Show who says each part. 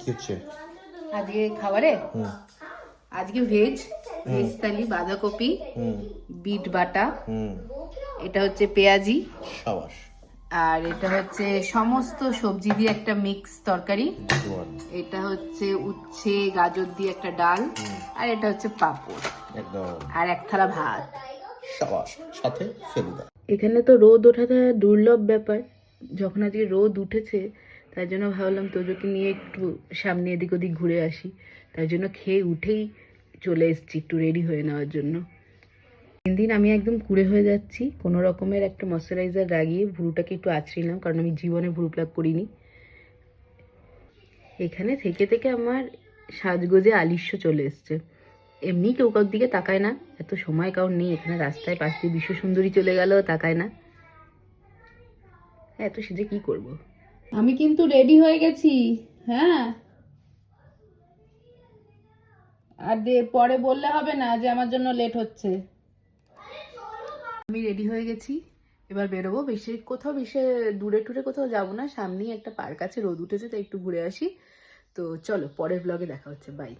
Speaker 1: কি হচ্ছে
Speaker 2: আজকে খাবারে আজকে ভেজ থালি, বাঁধাকপি, বিট বাটা, এটা হচ্ছে পেঁয়াজি,
Speaker 1: সাবাস।
Speaker 2: আর এটা হচ্ছে সমস্ত সবজি দিয়ে একটা মিক্স তরকারি,
Speaker 1: জোয়ার।
Speaker 2: এটা হচ্ছে উচ্ছে গাজর দিয়ে একটা ডাল, আর এটা হচ্ছে পাঁপড়,
Speaker 1: একদম
Speaker 2: আর এক থালা ভাত।
Speaker 1: সাবাস, সাথে ফেলুদা।
Speaker 2: এখানে তো রোদ ওঠাটা দুর্লভ ব্যাপার, যখন আজকে রোদ উঠেছে তাই জন্য ভাবলাম তোজোকে নিয়ে একটু সামনে এদিক ওদিক ঘুরে আসি, তাই জন্য খেয়ে উঠেই চলে এসেছি একটু রেডি হয়ে নেওয়ার জন্য। দিন দিন আমি একদম কুঁড়ে হয়ে যাচ্ছি, কোনো রকমের একটা ময়শ্চারাইজার লাগিয়ে ভুরুটাকে একটু আঁচড়িলাম, কারণ আমি জীবনে ভুরু প্লাক করিনি। এখানে থেকে থেকে আমার সাজগোজে আলিস্য চলে এসছে। এমনি কেউ কারোর দিকে তাকায় না, এত সময় কারোর নেই, এখানে রাস্তায় পাশ দিয়ে বিশ্ব সুন্দরী চলে গেল তাকায় না, এত সেজে কি করব। আমি কিন্তু রেডি হয়ে গেছি, হ্যাঁ, আর পরে বললে হবে না যে আমার জন্য লেট হচ্ছে। আমি রেডি হয়ে গেছি, এবার বেরোবো। বেশি দূরে টুরে কোথাও যাবো না, সামনেই একটা পার্ক আছে, রোদ উঠেছে তাই একটু ঘুরে আসি। তো চলো, পরের ব্লগে দেখা হচ্ছে, বাই।